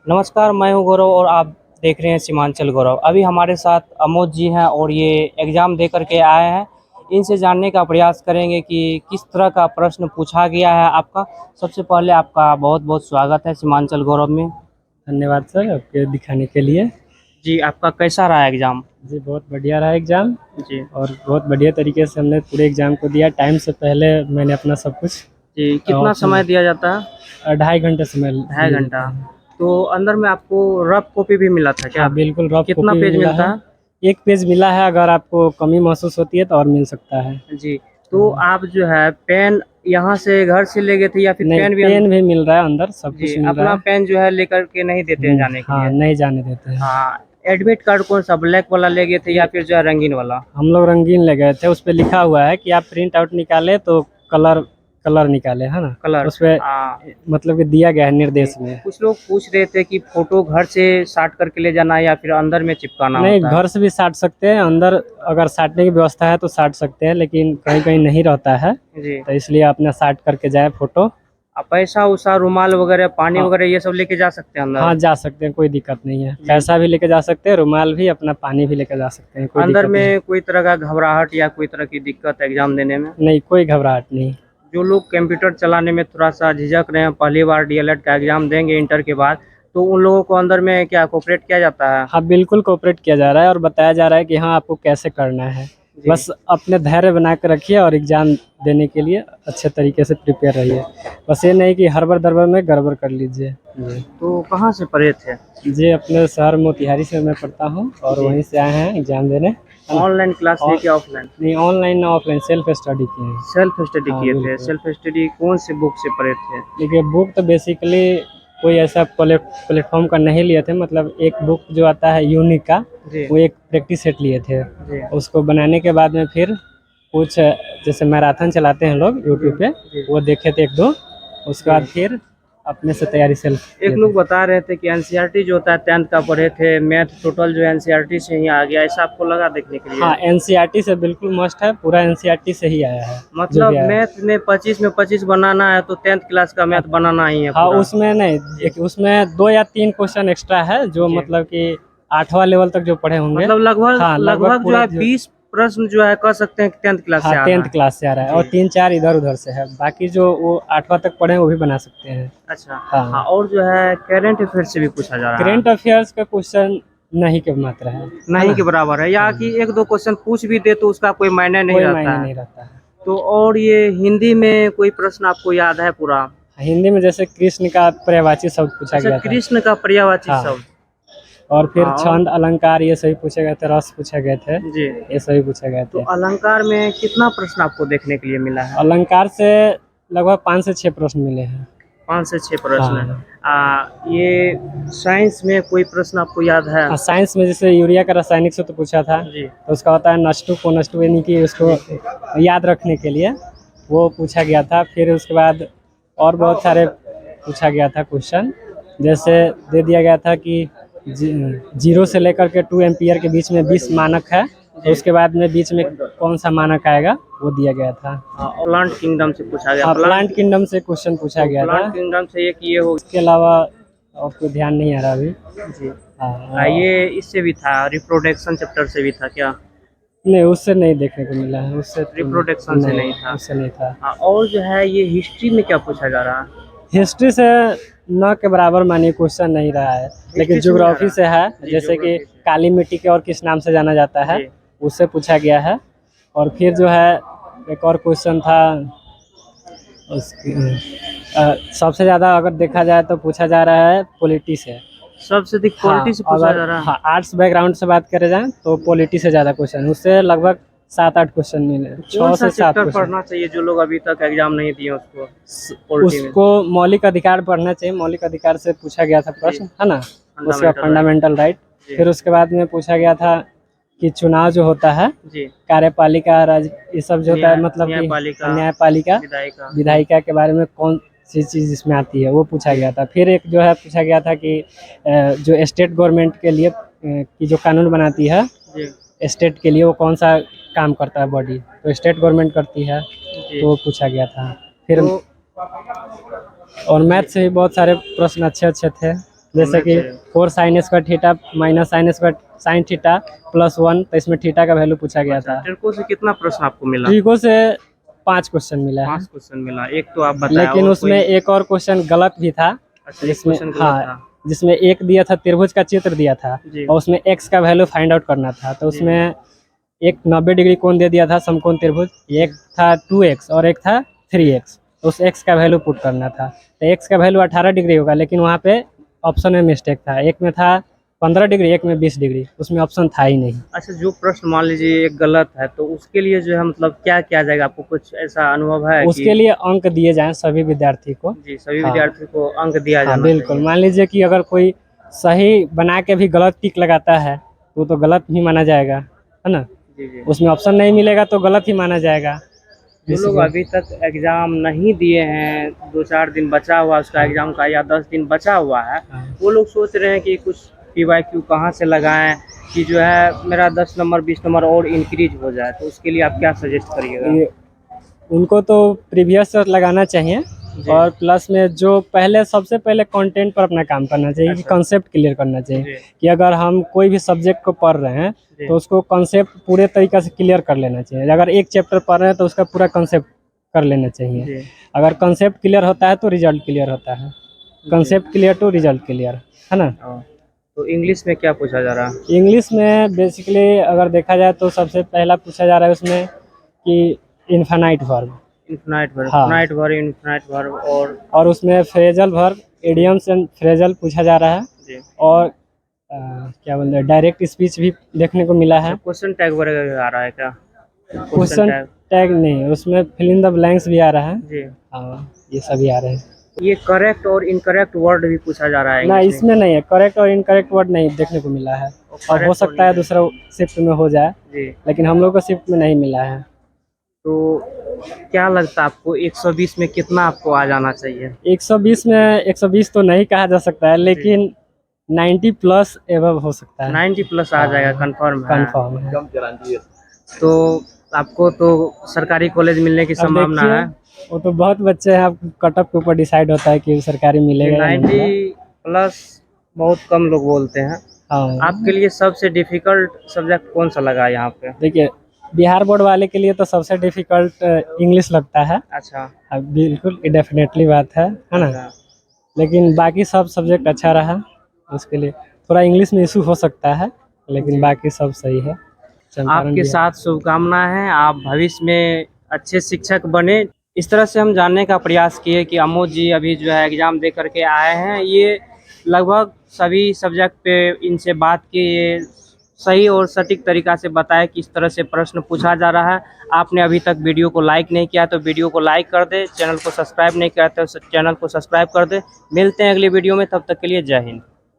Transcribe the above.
नमस्कार, मैं हूं गौरव और आप देख रहे हैं सीमांचल गौरव। अभी हमारे साथ अमोद जी हैं और ये एग्ज़ाम दे कर के आए हैं। इनसे जानने का प्रयास करेंगे कि किस तरह का प्रश्न पूछा गया है आपका। सबसे पहले आपका बहुत-बहुत स्वागत है सीमांचल गौरव में। धन्यवाद सर आपके दिखाने के लिए। जी, आपका कैसा रहा एग्ज़ाम? जी बहुत बढ़िया रहा एग्ज़ाम जी। और बहुत बढ़िया तरीके से हमने पूरे एग्ज़ाम को दिया। टाइम से पहले मैंने अपना सब कुछ जी, कितना ऑप्शन समय दिया जाता है? 2.5 घंटे समय ढाई दिए घंटा। जाते हैं। तो अंदर में आपको रफ कॉपी भी मिला था क्या? हाँ बिल्कुल, रफ कितना कॉपी भी पेज मिला मिलता है। है? 1 पेज मिला है, अगर आपको कमी महसूस होती है तो और मिल सकता है। जी, तो आप जो है पेन यहाँ से घर से ले गए थे या फिर नहीं, पेन भी पेन भी मिल रहा है अंदर, सब जी, कुछ मिल रहा अपना है। पेन जो है लेकर के नहीं देते हैं जाने के हाँ, लिए। नहीं जाने देते हैं। हाँ, एडमिट कार्ड कौन-सा ब्लैक वाला ले गए थे या फिर जो है रंगीन वाला? हम लोग रंगीन ले गए थे, उसपे लिखा हुआ है कि आप प्रिंट आउट निकालें तो कलर कलर निकालें, है ना? कलर उसपे मतलब कि दिया गया है जी, निर्देश में। कुछ लोग पूछ रहे थे कि फ़ोटो घर से साट करके ले जाना है या फिर अंदर में चिपकाना नहीं, होता है? घर से भी साट सकते हैं, अंदर अगर साटने की व्यवस्था है तो साट सकते हैं, लेकिन कहीं-कहीं नहीं रहता है, जी, तो इसलिए अपना साट करके जाएँ फ़ोटो। पैसा-वैसा, रुमाल वगैरह, पानी हाँ, वगैरह ये सब लेके जा सकते हैं अंदर? हाँ जा सकते हैं, कोई दिक्कत नहीं है। जी, पैसा भी लेके जा सकते हैं, रुमाल भी, अपना पानी भी लेके जा सकते हैं, कोई अंदर दिक्कत नहीं। में कोई तरह का घबराहट या कोई तरह की दिक्कत एग्ज़ाम देने में? नहीं, कोई घबराहट नहीं। जो लोग कंप्यूटर चलाने में थोड़ा-सा झिझक रहे हैं, पहली बार डीएलएड का एग्ज़ाम देंगे इंटर के बाद, तो उन लोगों को अंदर में क्या कोऑपरेट किया जाता है? हाँ, बिल्कुल कोऑपरेट किया जा रहा है और बताया जा रहा है कि हाँ, आपको कैसे करना है। जी, बस अपने धैर्य बना के रखिए और एग्ज़ाम देने के लिए अच्छे तरीके से प्रिपेयर रहिए। बस ये नहीं कि हड़बड़-दड़बड़ में गड़बड़ कर लीजिए। जी। तो कहाँ से पढ़े थे? जी, अपने शहर मोतिहारी से मैं पढ़ता हूँ और जी, वहीं से आए हैं एग्ज़ाम देने, है ना? ऑनलाइन क्लास ली और कि ऑफ़लाइन? नहीं, ऑनलाइन ना ऑफ़लाइन सेल्फ स्टडी किए हैं। सेल्फ स्टडी हाँ, किए थे। बिल्कुल। सेल्फ स्टडी कौन से बुक से पढ़े थे? देखिए, बुक तो बेसिकली कोई ऐसा प्लेटफ़ॉर्म का नहीं लिए थे, मतलब एक बुक जो आता है यूनिक का, जी, वो एक प्रैक्टिस सेट लिए थे। जी, उसको बनाने के बाद में फिर कुछ जैसे मैराथन चलाते हैं लोग जी, यूट्यूब पे, जी, वो देखे थे 1-2, उसके बाद जी। फिर अपने से तैयारी सेल्फ एक किए थे। लोग बता रहे थे कि एनसीईआरटी जो होता है 10th का पढ़े थे, मैथ टोटल जो है एनसीईआरटी से ही आ गया, ऐसा आपको लगा देखने के लिए? हाँ, एनसीईआरटी से बिल्कुल मस्ट है, पूरा एनसीईआरटी से ही आया है, जो भी मतलब आया है। मैथ में 25 बनाना है तो 10th क्लास का मैथ बनाना ही है हाँ, पूरा। उसमें नहीं, जी, देखिए उसमें 2 या 3 क्वेश्चन एक्स्ट्रा है, जो जी। मतलब कि 8वाँ लेवल तक जो पढ़े होंगे। मतलब लगभग हाँ, लगभग लगभग जो पूरा है जो 20 प्रश्न जो है कह सकते हैं कि 10th क्लास हाँ, से आ रहा 10th है। क्लास से आ रहा है और जी, 3-4 इधर-उधर से है, बाकी जो वो 8वाँ तक पढ़े हैं वो भी बना सकते हैं। अच्छा। हाँ, हाँ, और जो है करंट अफेयर्स से भी पूछा जा रहा है। करंट अफेयर्स का क्वेश्चन नहीं के मात्रा है नहीं ना? के बराबर है या कि हाँ, 1-2 क्वेश्चन पूछ भी दे तो उसका कोई मायने नहीं कोई रहता मायने है। नहीं रहता है। तो और ये हिंदी में कोई प्रश्न आपको याद है पूरा? हिंदी में जैसे कृष्ण का पर्यायवाची शब्द पूछा अच्छा, गया था। कृष्ण का पर्यायवाची हाँ, शब्द। और फिर हाँ, और छंद, अलंकार ये सभी पूछे गए थे, रस पूछे गए थे, जी, ये सभी पूछे गए तो थे। अलंकार में कितना प्रश्न आपको देखने के लिए मिला है? अलंकार से लगभग 5 से 6 प्रश्न मिले हैं। 5 से 6 प्रश्न। हाँ। ये साइंस में कोई प्रश्न आपको याद है? हाँ, साइंस में जैसे यूरिया का रासायनिक सूत्र पूछा था, जी, तो उसका होता है N2 को N2 यानी कि उसको याद रखने के लिए वो पूछा गया था। फिर उसके बाद और बहुत सारे पूछा गया था क्वेश्चन, जैसे दे दिया गया था कि 0 से लेकर के 2 एम्पीयर के बीच में 20 मानक है, तो जी। उसके बाद में बीच में कौन-सा मानक आएगा, वो दिया गया था। और प्लांट किंगडम से पूछा गया। हाँ, प्लांट किंगडम से क्वेश्चन पूछा तो गया था। प्लांट किंगडम से एक ये हो इसके अलावा और कोई ध्यान नहीं आ रहा अभी। जी। हाँ, ये इससे भी था रिप्रोडक्शन चैप्टर से भी था क्या? नहीं उससे नहीं देखने को मिला है, उससे तो रिप्रोडक्शन से नहीं था। उससे नहीं था। और जो है ये हिस्ट्री में क्या पूछा जा रहा है? हिस्ट्री से न के बराबर मानिए क्वेश्चन नहीं रहा है, लेकिन हिस्ट्री से नहीं आ ज्योग्राफी रहा? से है, जी, जैसे कि ज्योग्राफी से। काली मिट्टी के और किस नाम से जाना जाता है, जी, उससे पूछा गया है। और फिर जो है एक और क्वेश्चन था उसकी सबसे ज़्यादा अगर देखा जाए तो पूछा जा रहा है पॉलिटी से। सबसे अधिक हाँ, पॉलिटी से पूछा अगर जा रहा है? हाँ, आर्ट्स बैकग्राउंड से बात करे जाएँ तो पॉलिटी से ज़्यादा क्वेश्चन, उससे लगभग 7-8 क्वेश्चन मिले, कौन 6 सा से 7 चैप्टर क्वेश्चन। पढ़ना चाहिए जो लोग अभी तक एग्जाम नहीं दिए उसको पॉलिटी में? उसको मौलिक अधिकार पढ़ना चाहिए, मौलिक अधिकार से पूछा गया था प्रश्न, है ना? उसका फंडामेंटल राइट। Fundamental right. जी, फिर उसके बाद में पूछा गया था कि चुनाव जो होता है, जी। कार्यपालिका, राज्य, ये सब जो होता है, मतलब कि न्यायपालिका, न्यायपालिका, विधायिका। विधायिका के बारे में कौन सी चीज़ इसमें आती है, वो पूछा गया था। फिर एक जो है पूछा गया था कि जो स्टेट गवर्नमेंट के लिए की जो कानून बनाती है, जी, स्टेट के लिए वो कौन सा काम करता है बॉडी, तो स्टेट गवर्नमेंट करती है, जी। तो वो पूछा गया था। फिर तो और मैथ से भी बहुत सारे प्रश्न अच्छे-अच्छे थे। जैसे कि 4 sine square theta minus sine square sine theta plus 1, तो इसमें थीटा का वैल्यू पूछा गया था। ट्रिको से कितना प्रश्न आपको मिला? ट्रिको से 5 क्वेश्चन मिला है, 5 क्वेश्चन मिला, एक तो आप बताया। लेकिन और उसमें कोई? एक और क्वेश्चन गलत भी था। अच्छा, एक जिसमें क्वेश्चन गलत हाँ, था। जिसमें एक दिया था त्रिभुज का चित्र दिया था जी। और उसमें एक्स का वैल्यू फाइंड आउट करना था। तो जी। उसमें एक 90 डिग्री कोण दे दिया था, समकोण त्रिभुज। एक था 2x और एक था 3x। तो उस x का वैल्यू पुट करना था। तो x का वैल्यू 18 डिग्री होगा, लेकिन वहाँ पे ऑप्शन में मिस्टेक था। एक में था 15 डिग्री, एक में 20 डिग्री, उसमें ऑप्शन था ही नहीं। अच्छा, जो प्रश्न मान लीजिए एक गलत है तो उसके लिए जो है मतलब क्या किया जाएगा? आपको कुछ ऐसा अनुभव है उसके लिए अंक दिए जाएं सभी विद्यार्थी को। जी, सभी हाँ। विद्यार्थी को अंक दिया हाँ जाना बिल्कुल। चाहिए। मान लीजिए कि अगर कोई सही बना के भी गलत टिक लगाता है तो गलत ही माना जाएगा, है ना। जी जी। उसमें ऑप्शन नहीं मिलेगा तो गलत ही माना जाएगा। जो लोग अभी तक एग्जाम नहीं दिए हैं, 2-4 दिन बचा हुआ उसका एग्जाम का, या 10 दिन बचा हुआ है, वो लोग सोच रहे हैं कि कुछ PYQ कहाँ से लगाएं कि जो है मेरा 10 नंबर 20 नंबर और इंक्रीज हो जाए, तो उसके लिए आप क्या सजेस्ट करिएगा? ये उनको तो प्रीवियस लगाना चाहिए, जी। और प्लस में जो पहले सबसे पहले कंटेंट पर अपना काम करना चाहिए, कि अच्छा। कॉन्सेप्ट क्लियर करना चाहिए। जी। कि अगर हम कोई भी सब्जेक्ट को पढ़ रहे हैं जी। तो उसको कॉन्सेप्ट पूरे तरीके से क्लियर कर लेना चाहिए। अगर एक चैप्टर पढ़ रहे हैं तो उसका पूरा कॉन्सेप्ट कर लेना चाहिए। जी। अगर कॉन्सेप्ट क्लियर होता है तो रिजल्ट क्लियर होता है। Concept clear to result clear, है ना। तो इंग्लिश में क्या पूछा जा रहा है? इंग्लिश में बेसिकली अगर देखा जाए तो सबसे पहला पूछा जा रहा है उसमें कि इन्फिनाइट वर्ब। इन्फिनाइट वर्ब, हाँ। फिनाइट वर्ब, इन्फिनाइट वर्ब और उसमें phrasal verb, idioms and phrasal पूछा जा रहा है। जी। और क्या बोलते हैं, डायरेक्ट स्पीच भी देखने को मिला है। क्वेश्चन टैग वगैरह आ रहा है क्या? क्वेश्चन टैग नहीं, उसमें फिल इन द ब्लैंक्स भी आ रहा है। जी। हाँ, ये सभी आ रहे हैं। ये करेक्ट और इनकरेक्ट वर्ड भी पूछा जा रहा है ना, इंग्लिश में? इसमें नहीं है, करेक्ट और इनकरेक्ट वर्ड नहीं देखने को मिला है। और हो correct सकता है दूसरा शिफ्ट में हो जाए, जी। लेकिन हम लोग को शिफ्ट में नहीं मिला है। तो क्या लगता है आपको 120 में कितना आपको आ जाना चाहिए? 120 में 120 तो नहीं कहा जा सकता है, लेकिन 90 प्लस एवं हो सकता है। 90 प्लस आ जाएगा, कंफर्म है? कंफर्म है। तो आपको तो सरकारी कॉलेज मिलने की अब संभावना देखिए, है? वो तो बहुत बच्चे हैं, अब कट ऑफ के ऊपर डिसाइड होता है कि सरकारी मिलेगा या नहीं 90 मिलेगा। प्लस बहुत कम लोग बोलते हैं। हाँ, आपके लिए सबसे डिफिकल्ट सब्जेक्ट कौन सा लगा यहाँ पे? देखिए, बिहार बोर्ड वाले के लिए तो सबसे डिफिकल्ट इंग्लिश लगता है। अच्छा। अब बिल्कुल डेफिनेटली बात है ना। अच्छा। लेकिन बाकी सब सब्जेक्ट अच्छा रहा, उसके लिए थोड़ा इंग्लिश में इशू हो सकता है, लेकिन बाकी सब सही है। चंपारण आपके बिहार। साथ शुभकामनाएं हैं, आप भविष्य में अच्छे शिक्षक बने। इस तरह से हम जानने का प्रयास किए कि अमोद जी अभी जो है एग्ज़ाम दे करके आए हैं। ये लगभग सभी सब्जेक्ट पे इनसे बात की, ये सही और सटीक तरीक़ा से बताया किस तरह से प्रश्न पूछा जा रहा है। आपने अभी तक वीडियो को लाइक नहीं किया तो वीडियो को लाइक कर दे, चैनल को सब्सक्राइब नहीं किया तो चैनल को सब्सक्राइब कर दे। मिलते हैं अगली वीडियो में, तब तक के लिए जय हिंद।